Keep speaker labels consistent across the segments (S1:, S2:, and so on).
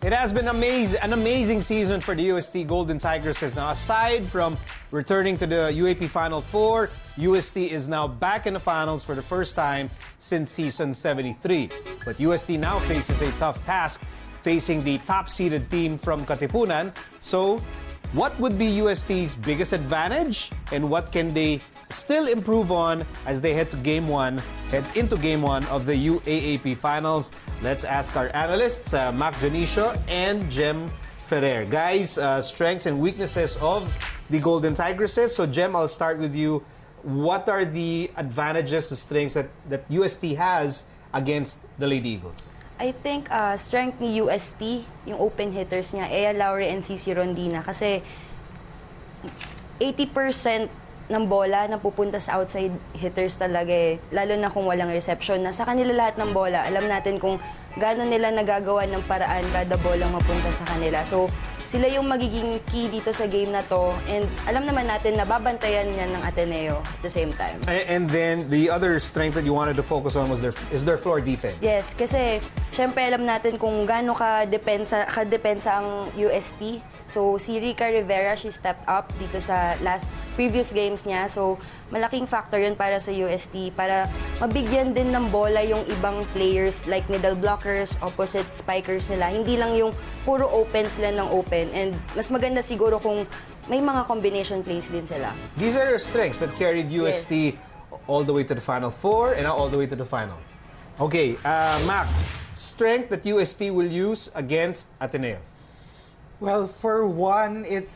S1: It has been an amazing season for the UST Golden Tigresses. Now, aside from returning to the UAP Final Four, UST is now back in the finals for the first time since season 73. But UST now faces a tough task, facing the top-seeded team from Katipunan. So, what would be UST's biggest advantage, and what can they still improve on as they head into Game 1 of the UAAP Finals? Let's ask our analysts, Mac Janicio and Jem Ferrer. Guys, strengths and weaknesses of the Golden Tigresses. So, Jem, I'll start with you. What are the advantages, the strengths that UST has against the Lady Eagles?
S2: I think strength ni UST, yung open hitters niya, Ea Laure and CC Rondina. Kasi 80% ng bola na pupunta sa outside hitters talaga eh. Lalo na kung walang reception. Nasa kanila lahat ng bola. Alam natin kung gaano nila nagagawa ng paraan kada bolang mapunta sa kanila. So, sila yung magiging key dito sa game na to. And alam naman natin na babantayan niya ng Ateneo at the same time.
S1: And then, the other strength that you wanted to focus on was their floor defense.
S2: Yes, kasi syempre alam natin kung gaano ka-depensa ang UST. So, si Rica Rivera, she stepped up dito sa previous games niya. So, malaking factor yun para sa UST para mabigyan din ng bola yung ibang players like middle blockers, opposite spikers nila. Hindi lang yung puro open sila ng open. And mas maganda siguro kung may mga combination plays din sila.
S1: These are your strengths that carried UST all the way to the Final Four and now all the way to the finals. Okay, Mac, strength that UST will use against Ateneo?
S3: Well, for one, it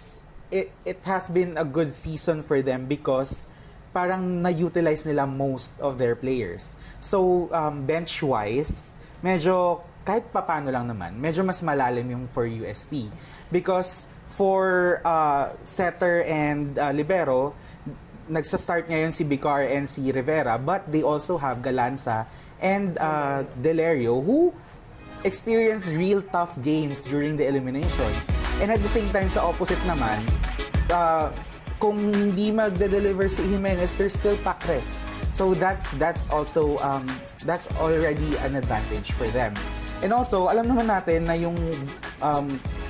S3: has been a good season for them because parang na-utilize nila most of their players. So, bench-wise, medyo kahit papano lang naman, medyo mas malalim yung for UST. Because for setter and libero, nagsa-start ngayon si Bicar and si Rivera, but they also have Galanza and Delerio, who experienced real tough games during the eliminations. And at the same time, sa opposite naman, kung hindi magde-deliver si Jimenez, there's still Pacres. So that's also that's already an advantage for them. And also, alam naman natin na yung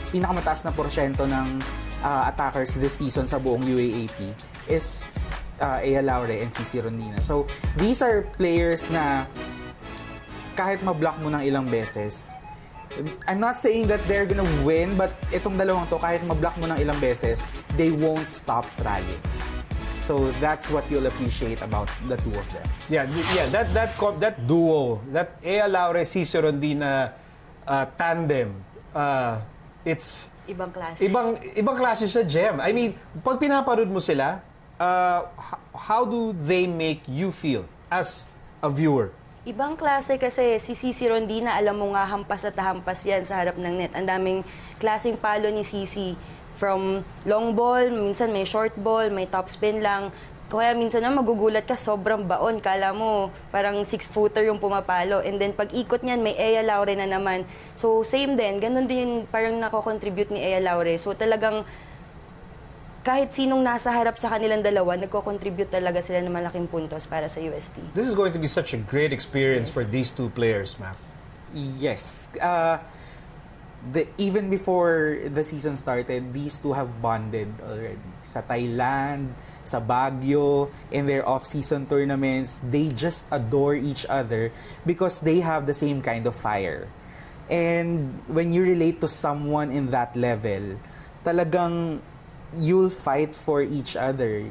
S3: pinakamataas na porsyento ng attackers this season sa buong UAAP is Ea Laure and CC Rondina. So these are players na kahit ma-block mo ng ilang beses, I'm not saying that they're gonna win, but itong dalawang to, kahit ma-block mo ng ilang beses, they won't stop trying. So that's what you'll appreciate about the two of them.
S1: Yeah, that duo, that Ea Laure, CC Rondina tandem, it's
S2: Ibang klase.
S1: Ibang klase siya, Jem. I mean, pag pinaparod mo sila, how do they make you feel as a viewer?
S2: Ibang klase kasi si CC Rondina, alam mo nga, hampas at hampas yan sa harap ng net. Ang daming klaseng palo ni CC. From long ball, minsan may short ball, may top spin lang. Kaya minsan na magugulat ka, sobrang baon. Kala mo, parang 6-footer yung pumapalo. And then pag ikot niyan, may Ea Laure na naman. So same din, ganun din parang nako-contribute ni Ea Laure. So talagang kahit sinong nasa harap sa kanilang dalawa, nagko-contribute talaga sila ng malaking puntos para sa UST.
S1: This is going to be such a great experience for these two players, Mac.
S3: Yes. Even before the season started, these two have bonded already. Sa Thailand, sa Baguio, in their off-season tournaments, they just adore each other because they have the same kind of fire. And when you relate to someone in that level, talagang you'll fight for each other.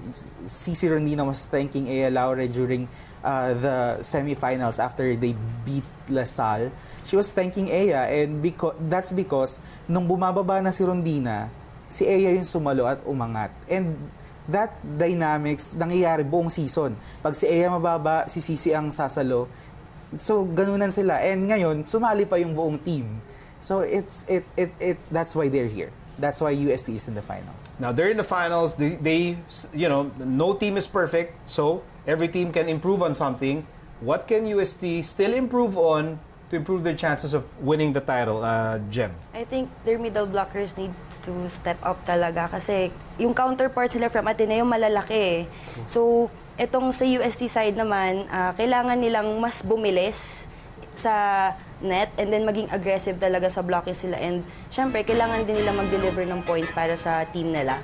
S3: CC Rondina was thanking Ea Laure during the semifinals after they beat LaSalle. She was thanking Ea, and that's because nung bumababa na si Rondina, si Ea yung sumalo at umangat. And that dynamics nangyayari buong season. Pag si Ea mababa, si CC ang sasalo. So ganunan sila. And ngayon, sumali pa yung buong team. So that's why they're here. That's why UST is in the finals.
S1: Now, they're in the finals. They no team is perfect, so every team can improve on something. What can UST still improve on to improve their chances of winning the title, Jem?
S2: I think their middle blockers need to step up talaga kasi yung counterpart sila from Ateneo malalaki eh. So, etong sa UST side naman, kailangan nilang mas bumilis sa net and then maging aggressive talaga sa blocking sila. And syempre, kailangan din nila mag-deliver ng points para sa team nila.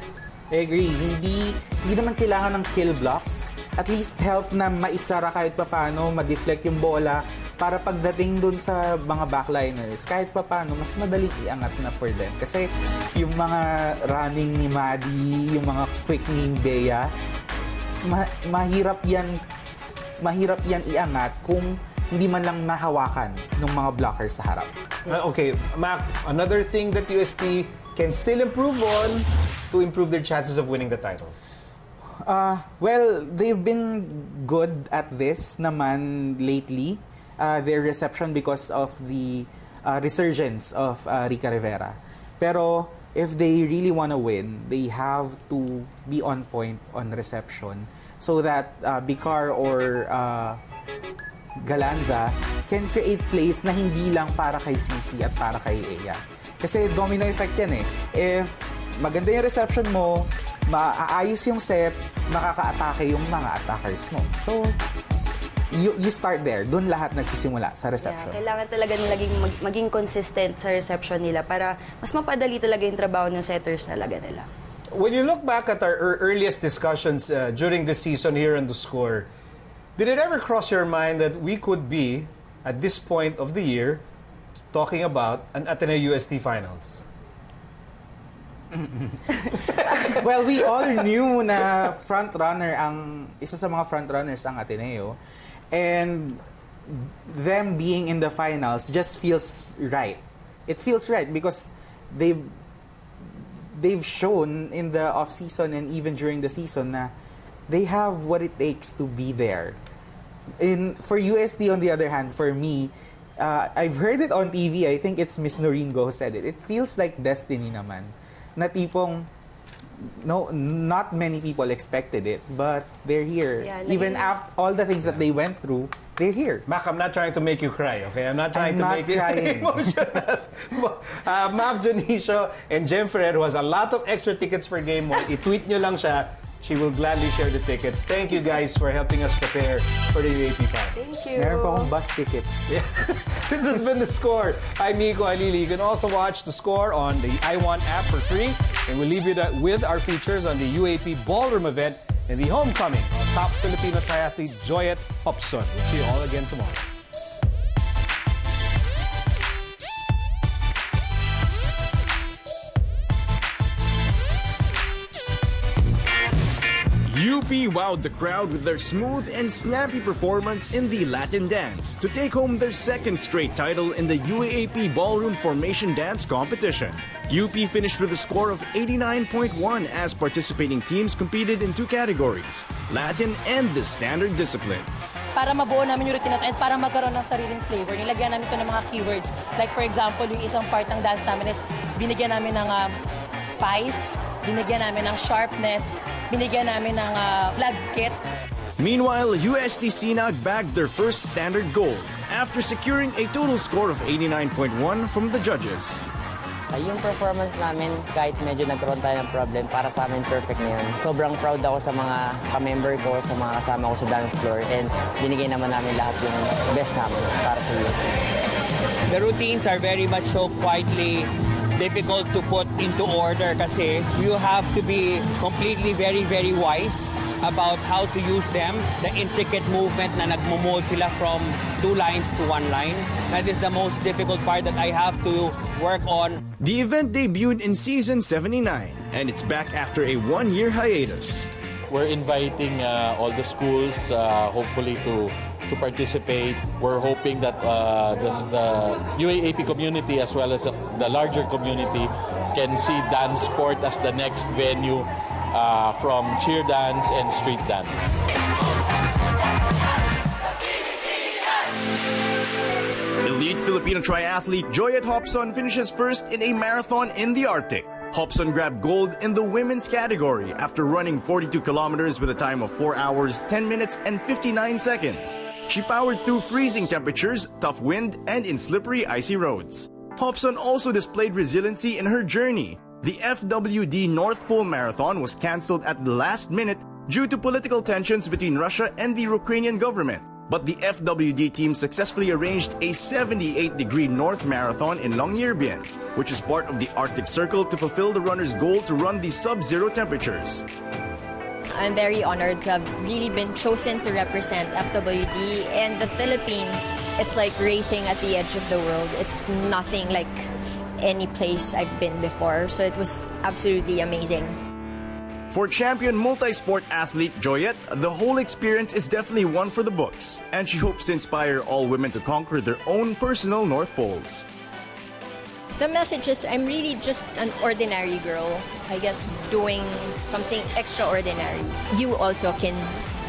S3: I agree. Hindi naman kailangan ng kill blocks. At least help na maisara kahit papaano, ma-deflect yung bola para pagdating dun sa mga backliners, kahit papaano, mas madaling iangat na for them. Kasi yung mga running ni Maddie, yung mga quick ni Bea, mahirap yan iangat kung hindi man lang mahawakan ng mga blockers sa harap.
S1: Okay, Mac, another thing that UST can still improve on to improve their chances of winning the title.
S3: Well, they've been good at this naman lately. Their reception because of the resurgence of Rica Rivera. Pero if they really want to win, they have to be on point on reception so that Bicar or Galanza can create plays na hindi lang para kay Cici at para kay Ea. Kasi domino effect yan eh. If maganda yung reception mo, maaayos yung set, makaka-atake yung mga attackers mo. So, you start there. Doon lahat nagsisimula sa reception.
S2: Yeah, kailangan talaga maging consistent sa reception nila para mas mapadali talaga yung trabaho ng setters talaga nila.
S1: When you look back at our earliest discussions during this season here on The Score, did it ever cross your mind that we could be, at this point of the year, talking about an Ateneo UST Finals?
S3: Well, we all knew na isa sa mga frontrunners ang Ateneo. And them being in the finals just feels right. It feels right because they've shown in the off-season and even during the season na they have what it takes to be there. For UST, on the other hand, for me, I've heard it on TV. I think it's Miss Noringo who said it. It feels like destiny naman. Na tipong, no, not many people expected it, but they're here. Yeah, even after all the things that they went through, they're here.
S1: Mac, I'm not trying to make you cry, okay? I'm not trying to make it emotional. Mac Jonicio and Jem Ferrer, who has a lot of extra tickets for Game 1, i-tweet nyo lang siya. She will gladly share the tickets. Thank you guys for helping us prepare for the UAP final.
S2: Thank you.
S3: Meron pa akong bus tickets.
S1: Yeah. This has been The Score. I'm Nico Halili. You can also watch The Score on the iWant app for free. And we'll leave you with our features on the UAP Ballroom event and the homecoming of top Filipino triathlete Joyet Hopson. We'll see you all again tomorrow.
S4: UP wowed the crowd with their smooth and snappy performance in the Latin dance to take home their second straight title in the UAAP Ballroom Formation Dance Competition. UP finished with a score of 89.1 as participating teams competed in two categories, Latin and the standard discipline.
S5: Para mabuo namin yung routine natin at para magkaroon ng sariling flavor, nilagyan namin ito ng mga keywords. Like for example, yung isang part ng dance namin is binigyan namin ng spice, binigyan namin ng sharpness, binigyan namin ng flag kit.
S4: Meanwhile, UST Sinag bagged their first standard gold after securing a total score of 89.1 from the judges.
S6: Yung performance namin, kahit medyo nagkaroon tayo ng problem, para sa amin perfect na yun. Sobrang proud ako sa mga ka-member ko, sa mga kasama ko sa dance floor, and binigay naman namin lahat yung best namin para sa UST.
S7: The routines are very much so quietly difficult to put into order kasi you have to be completely very, very wise about how to use them. The intricate movement na nagmo-mold sila from two lines to one line. That is the most difficult part that I have to work on.
S4: The event debuted in season 79, and it's back after a one-year hiatus.
S8: We're inviting all the schools, hopefully, to participate. We're hoping that the UAAP community as well as the larger community can see dance sport as the next venue from cheer dance and street dance.
S4: Elite Filipino triathlete Joyet Hopson finishes first in a marathon in the Arctic. Hopson grabbed gold in the women's category after running 42 kilometers with a time of 4 hours, 10 minutes, and 59 seconds. She powered through freezing temperatures, tough wind, and in slippery, icy roads. Hopson also displayed resiliency in her journey. The FWD North Pole Marathon was cancelled at the last minute due to political tensions between Russia and the Ukrainian government. But the FWD team successfully arranged a 78-degree North Marathon in Longyearbyen, which is part of the Arctic Circle to fulfill the runners' goal to run the sub-zero temperatures.
S9: I'm very honored to have really been chosen to represent FWD and the Philippines. It's like racing at the edge of the world. It's nothing like any place I've been before, so it was absolutely amazing.
S4: For champion multi-sport athlete Joyette, the whole experience is definitely one for the books, and she hopes to inspire all women to conquer their own personal North Poles.
S9: The message is I'm really just an ordinary girl, I guess, doing something extraordinary. You also can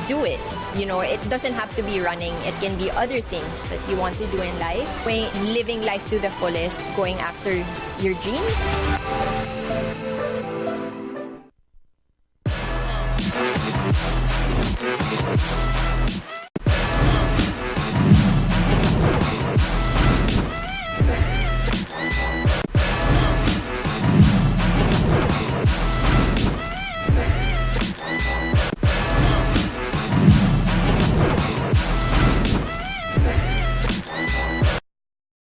S9: do it. You know, it doesn't have to be running. It can be other things that you want to do in life. Living life to the fullest, going after your dreams.